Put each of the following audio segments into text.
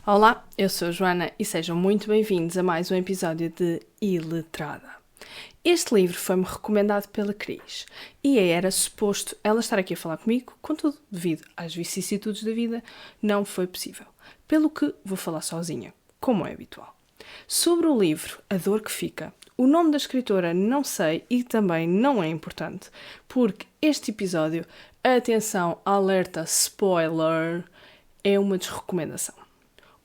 Olá, eu sou a Joana e sejam muito bem-vindos a mais um episódio de Iletrada. Este livro foi-me recomendado pela Cris e era suposto ela estar aqui a falar comigo, contudo, devido às vicissitudes da vida, não foi possível, pelo que vou falar sozinha, como é habitual. Sobre o livro A Dor que Fica, o nome da escritora não sei e também não é importante, porque este episódio, atenção, alerta, spoiler, é uma desrecomendação.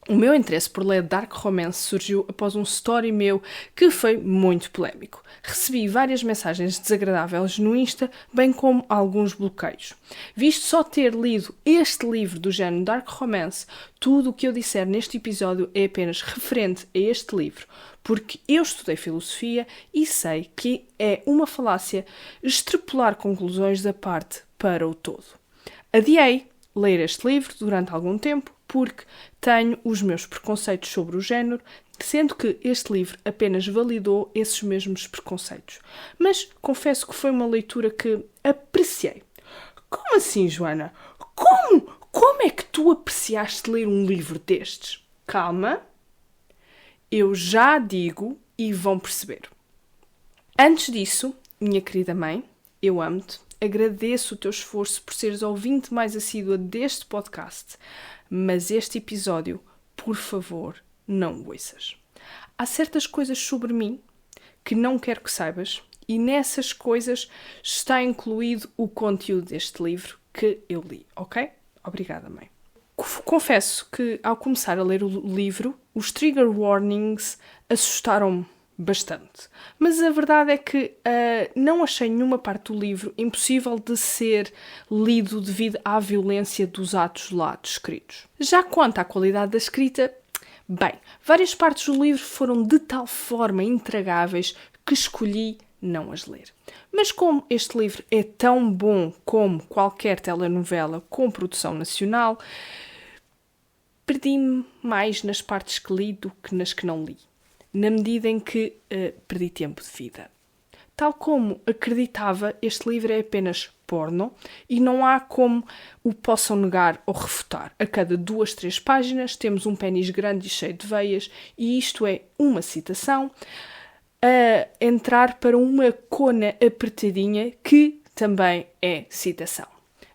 O meu interesse por ler Dark Romance surgiu após um story meu que foi muito polémico. Recebi várias mensagens desagradáveis no Insta, bem como alguns bloqueios. Visto só ter lido este livro do género Dark Romance, tudo o que eu disser neste episódio é apenas referente a este livro, porque eu estudei filosofia e sei que é uma falácia extrapolar conclusões da parte para o todo. Adiei ler este livro durante algum tempo, porque tenho os meus preconceitos sobre o género, sendo que este livro apenas validou esses mesmos preconceitos. Mas confesso que foi uma leitura que apreciei. Como assim, Joana? Como é que tu apreciaste ler um livro destes? Calma, eu já digo e vão perceber. Antes disso, minha querida mãe, eu amo-te, agradeço o teu esforço por seres ouvinte mais assídua deste podcast, mas este episódio, por favor, não o ouças. Há certas coisas sobre mim que não quero que saibas e nessas coisas está incluído o conteúdo deste livro que eu li, ok? Obrigada, mãe. Confesso que, ao começar a ler o livro, os trigger warnings assustaram-me bastante. Mas a verdade é que não achei nenhuma parte do livro impossível de ser lido devido à violência dos atos lá descritos. Já quanto à qualidade da escrita, bem, várias partes do livro foram de tal forma intragáveis que escolhi não as ler. Mas como este livro é tão bom como qualquer telenovela com produção nacional, perdi-me mais nas partes que li do que nas que não li, na medida em que perdi tempo de vida. Tal como acreditava, este livro é apenas porno e não há como o possam negar ou refutar. A cada 2-3 páginas temos um pénis grande e cheio de veias e isto é uma citação a entrar para uma cona apertadinha que também é citação.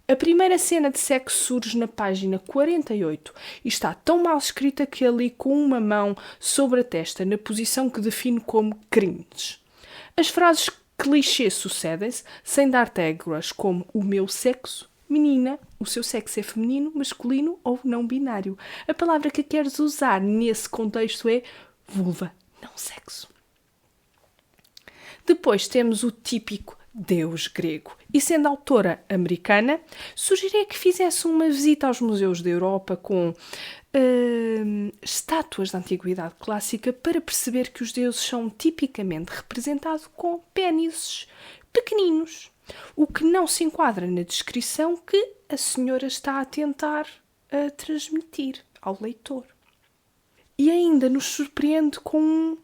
A primeira cena de sexo surge na página 48 e está tão mal escrita que é ali com uma mão sobre a testa, na posição que define como cringe. As frases clichê sucedem-se, sem dar tagras como o meu sexo, menina, o seu sexo é feminino, masculino ou não binário. A palavra que queres usar nesse contexto é vulva, não sexo. Depois temos o típico Deus grego. E sendo autora americana, sugeri que fizesse uma visita aos museus da Europa com estátuas da antiguidade clássica para perceber que os deuses são tipicamente representados com pénises pequeninos, o que não se enquadra na descrição que a senhora está a tentar transmitir ao leitor. E ainda nos surpreende com um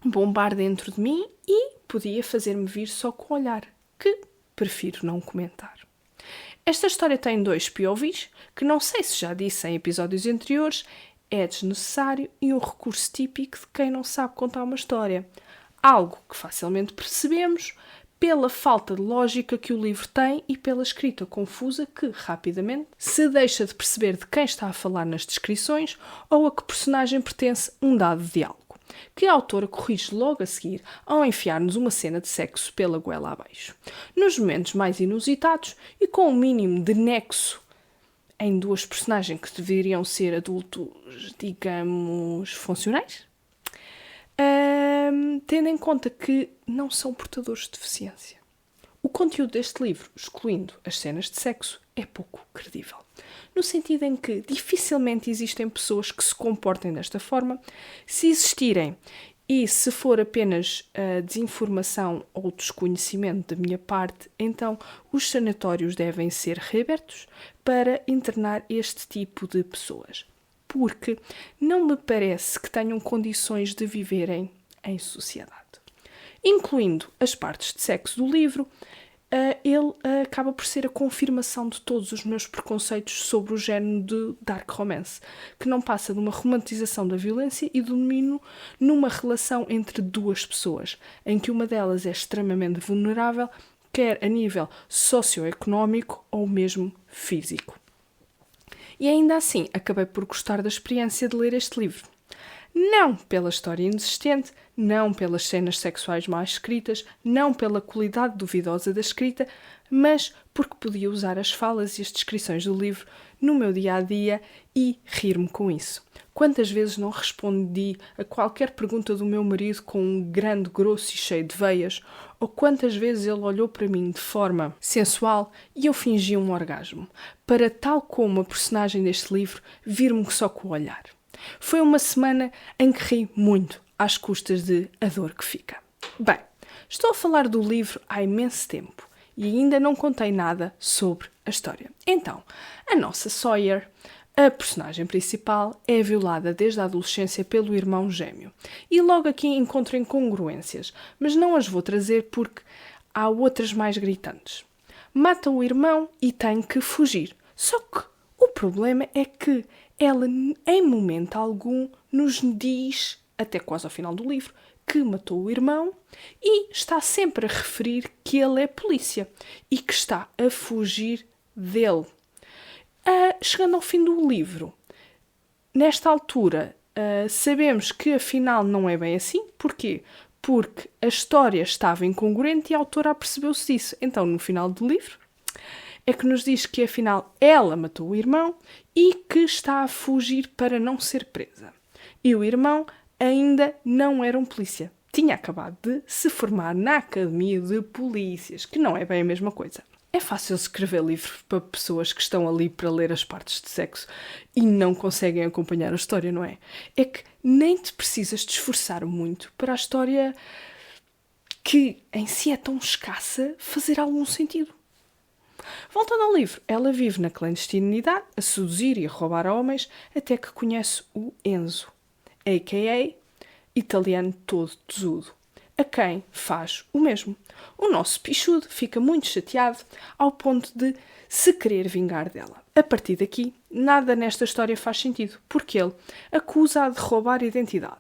bombar dentro de mim e podia fazer-me vir só com o olhar, que prefiro não comentar. Esta história tem 2 POVs, que não sei se já disse em episódios anteriores, é desnecessário e um recurso típico de quem não sabe contar uma história. Algo que facilmente percebemos pela falta de lógica que o livro tem e pela escrita confusa que, rapidamente, se deixa de perceber de quem está a falar nas descrições ou a que personagem pertence um dado diálogo, que a autora corrige logo a seguir ao enfiar-nos uma cena de sexo pela goela abaixo. Nos momentos mais inusitados e com um mínimo de nexo em 2 personagens que deveriam ser adultos, digamos, funcionais, tendo em conta que não são portadores de deficiência. O conteúdo deste livro, excluindo as cenas de sexo, é pouco credível. No sentido em que dificilmente existem pessoas que se comportem desta forma. Se existirem e se for apenas desinformação ou desconhecimento da minha parte, então os sanatórios devem ser reabertos para internar este tipo de pessoas. Porque não me parece que tenham condições de viverem em sociedade. Incluindo as partes de sexo do livro, ele acaba por ser a confirmação de todos os meus preconceitos sobre o género de dark romance, que não passa de uma romantização da violência e do domínio numa relação entre duas pessoas, em que uma delas é extremamente vulnerável, quer a nível socioeconómico ou mesmo físico. E ainda assim, acabei por gostar da experiência de ler este livro. Não pela história inexistente, não pelas cenas sexuais mal escritas, não pela qualidade duvidosa da escrita, mas porque podia usar as falas e as descrições do livro no meu dia-a-dia e rir-me com isso. Quantas vezes não respondi a qualquer pergunta do meu marido com um grande grosso e cheio de veias, ou quantas vezes ele olhou para mim de forma sensual e eu fingi um orgasmo, para, tal como a personagem deste livro, vir-me só com o olhar. Foi uma semana em que ri muito, às custas de A Dor que Fica. Bem, estou a falar do livro há imenso tempo e ainda não contei nada sobre a história. Então, a nossa Sawyer, a personagem principal, é violada desde a adolescência pelo irmão gêmeo. E logo aqui encontro incongruências, mas não as vou trazer porque há outras mais gritantes. Mata o irmão e tem que fugir. Só que o problema é que ela, em momento algum, nos diz, até quase ao final do livro, que matou o irmão e está sempre a referir que ele é polícia e que está a fugir dele. Chegando ao fim do livro, nesta altura, sabemos que afinal não é bem assim. Porquê? Porque a história estava incongruente e a autora apercebeu-se disso. Então, no final do livro, é que nos diz que afinal ela matou o irmão e que está a fugir para não ser presa. E o irmão ainda não era um polícia. Tinha acabado de se formar na Academia de Polícias, que não é bem a mesma coisa. É fácil escrever livros para pessoas que estão ali para ler as partes de sexo e não conseguem acompanhar a história, não é? É que nem te precisas de esforçar muito para a história, que em si é tão escassa, fazer algum sentido. Voltando ao livro, ela vive na clandestinidade, a seduzir e a roubar homens, até que conhece o Enzo, a.k.a. italiano todo tesudo, a quem faz o mesmo. O nosso pichudo fica muito chateado ao ponto de se querer vingar dela. A partir daqui, nada nesta história faz sentido, porque ele acusa-a de roubar a identidade.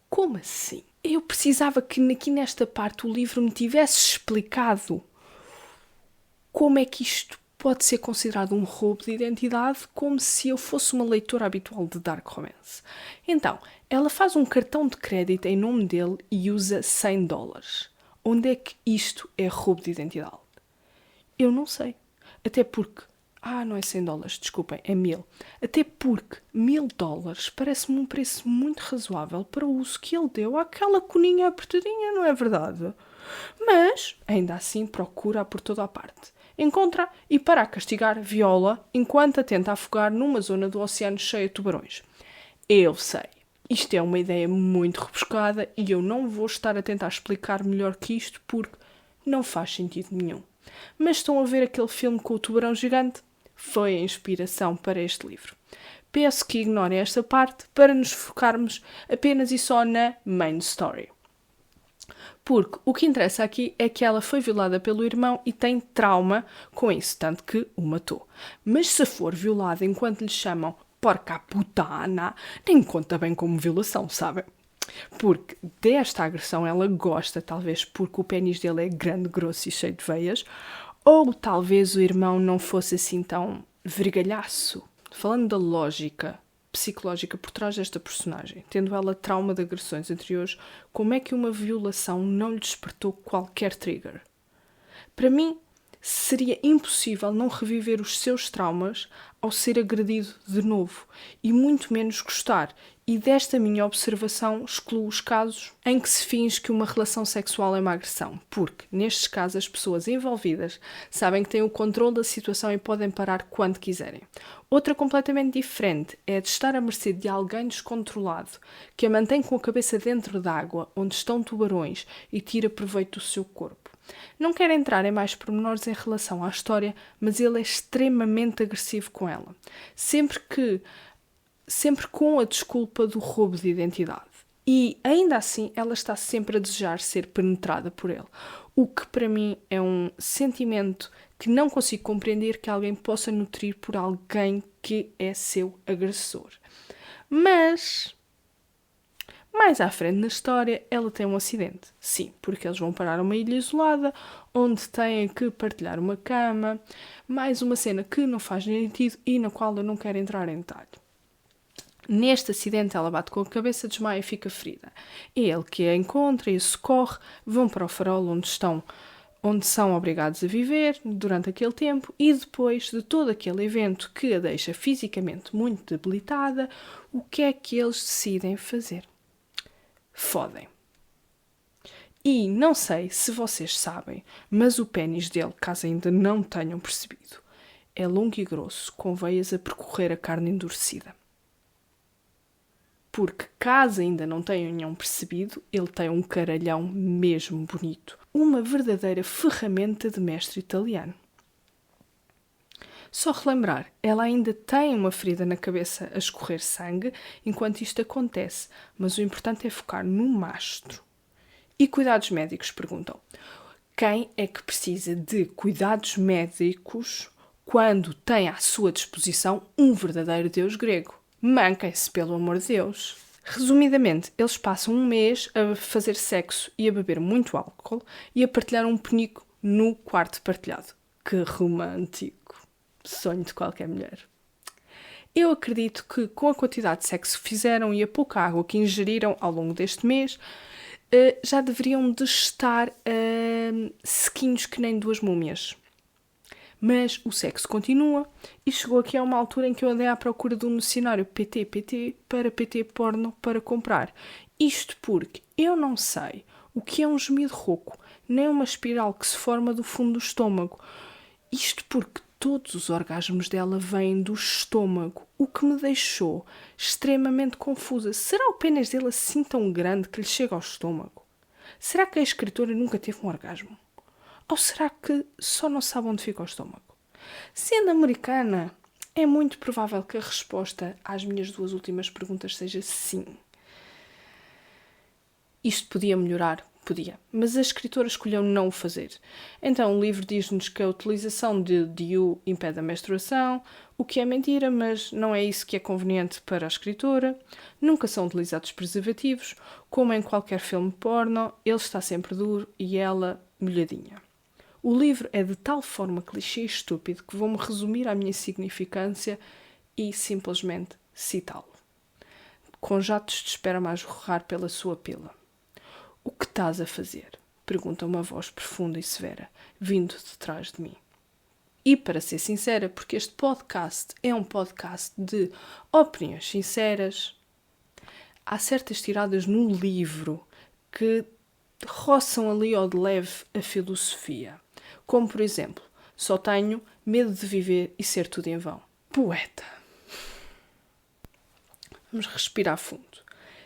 Como assim? Eu precisava que aqui nesta parte o livro me tivesse explicado como é que isto pode ser considerado um roubo de identidade, como se eu fosse uma leitora habitual de dark romance. Então, ela faz um cartão de crédito em nome dele e usa $100. Onde é que isto é roubo de identidade? Eu não sei. Até porque... não é $100, desculpem, é 1000. Até porque $1000 parece-me um preço muito razoável para o uso que ele deu àquela coninha apertadinha, não é verdade? Mas, ainda assim, procura-a por toda a parte. Encontra e, para a castigar, viola enquanto a tenta afogar numa zona do oceano cheia de tubarões. Eu sei, isto é uma ideia muito rebuscada e eu não vou estar a tentar explicar melhor que isto porque não faz sentido nenhum. Mas estão a ver aquele filme com o tubarão gigante? Foi a inspiração para este livro. Peço que ignorem esta parte para nos focarmos apenas e só na main story. Porque o que interessa aqui é que ela foi violada pelo irmão e tem trauma com isso, tanto que o matou. Mas se for violada enquanto lhe chamam porca putana, nem conta bem como violação, sabem? Porque desta agressão ela gosta, talvez porque o pénis dele é grande, grosso e cheio de veias, ou talvez o irmão não fosse assim tão vergalhaço. Falando da lógica psicológica por trás desta personagem, tendo ela trauma de agressões anteriores, como é que uma violação não lhe despertou qualquer trigger? Para mim, seria impossível não reviver os seus traumas ao ser agredido de novo, e muito menos gostar, e desta minha observação excluo os casos em que se finge que uma relação sexual é uma agressão, porque, nestes casos, as pessoas envolvidas sabem que têm o controle da situação e podem parar quando quiserem. Outra completamente diferente é a de estar à mercê de alguém descontrolado, que a mantém com a cabeça dentro d'água, onde estão tubarões, e tira proveito do seu corpo. Não quero entrar em mais pormenores em relação à história, mas ele é extremamente agressivo com ela. Sempre com a desculpa do roubo de identidade. E, ainda assim, ela está sempre a desejar ser penetrada por ele. o que para mim é um sentimento que não consigo compreender que alguém possa nutrir por alguém que é seu agressor. Mas, mais à frente na história, ela tem um acidente. Sim, porque eles vão parar a uma ilha isolada, onde têm que partilhar uma cama, mais uma cena que não faz sentido e na qual eu não quero entrar em detalhe. Neste acidente, ela bate com a cabeça, desmaia e fica ferida. É ele que a encontra e a socorre, vão para o farol onde são obrigados a viver durante aquele tempo, e depois de todo aquele evento que a deixa fisicamente muito debilitada, o que é que eles decidem fazer? Fodem. E não sei se vocês sabem, mas o pénis dele, caso ainda não tenham percebido, é longo e grosso, com veias a percorrer a carne endurecida. Porque, caso ainda não tenham percebido, ele tem um caralhão mesmo bonito. Uma verdadeira ferramenta de mestre italiano. Só relembrar, ela ainda tem uma ferida na cabeça a escorrer sangue enquanto isto acontece, mas o importante é focar no mastro. E cuidados médicos, perguntam. Quem é que precisa de cuidados médicos quando tem à sua disposição um verdadeiro deus grego? Manquem-se, pelo amor de Deus. Resumidamente, eles passam um mês a fazer sexo e a beber muito álcool e a partilhar um penico no quarto partilhado. Que romântico. Sonho de qualquer mulher. Eu acredito que, com a quantidade de sexo que fizeram e a pouca água que ingeriram ao longo deste mês, já deveriam de estar sequinhos que nem duas múmias. Mas o sexo continua e chegou aqui a uma altura em que eu andei à procura de um dicionário PT para PT porno para comprar. Isto porque eu não sei o que é um gemido rouco, nem uma espiral que se forma do fundo do estômago. Isto porque todos os orgasmos dela vêm do estômago, o que me deixou extremamente confusa. Será o pênis dele assim tão grande que lhe chega ao estômago? Será que a escritora nunca teve um orgasmo? Ou será que só não sabe onde fica o estômago? Sendo americana, é muito provável que a resposta às minhas duas últimas perguntas seja sim. Isto podia melhorar? Podia. Mas a escritora escolheu não o fazer. Então o livro diz-nos que a utilização de DIU impede a menstruação, o que é mentira, mas não é isso que é conveniente para a escritora. Nunca são utilizados preservativos, como em qualquer filme porno, ele está sempre duro e ela molhadinha. O livro é de tal forma clichê e estúpido que vou-me resumir à minha significância e simplesmente citá-lo. Com jatos de esperma a jorrar pela sua pila. O que estás a fazer? Pergunta uma voz profunda e severa, vindo de trás de mim. E para ser sincera, porque este podcast é um podcast de opiniões sinceras, há certas tiradas no livro que roçam ali ao de leve a filosofia. Como, por exemplo, só tenho medo de viver e ser tudo em vão. Poeta. Vamos respirar fundo.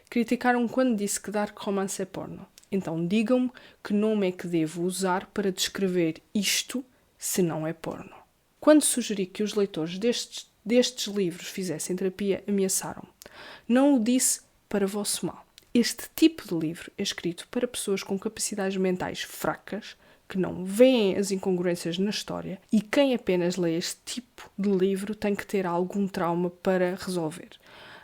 Criticaram quando disse que dark romance é porno. Então digam-me que nome é que devo usar para descrever isto se não é porno. Quando sugeri que os leitores destes livros fizessem terapia, ameaçaram. Não o disse para vosso mal. Este tipo de livro é escrito para pessoas com capacidades mentais fracas, que não veem as incongruências na história, e quem apenas lê este tipo de livro tem que ter algum trauma para resolver.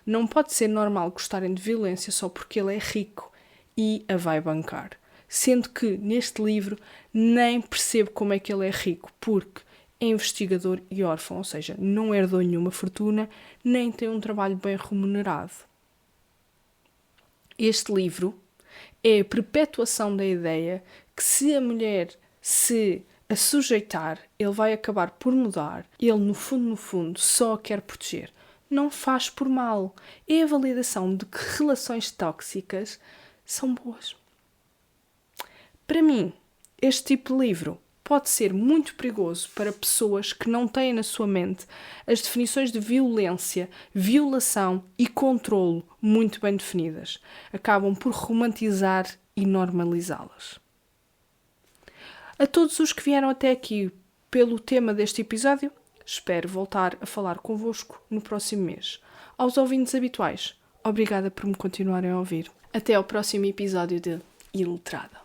Não pode ser normal gostarem de violência só porque ele é rico e a vai bancar. Sendo que, neste livro, nem percebo como é que ele é rico, porque é investigador e órfão, ou seja, não herdou nenhuma fortuna, nem tem um trabalho bem remunerado. Este livro é a perpetuação da ideia que se a mulher se a sujeitar, ele vai acabar por mudar. Ele, no fundo, só a quer proteger. Não faz por mal. É a validação de que relações tóxicas são boas. Para mim, este tipo de livro pode ser muito perigoso para pessoas que não têm na sua mente as definições de violência, violação e controlo muito bem definidas. Acabam por romantizar e normalizá-las. A todos os que vieram até aqui pelo tema deste episódio, espero voltar a falar convosco no próximo mês. Aos ouvintes habituais, obrigada por me continuarem a ouvir. Até ao próximo episódio de Iletrada.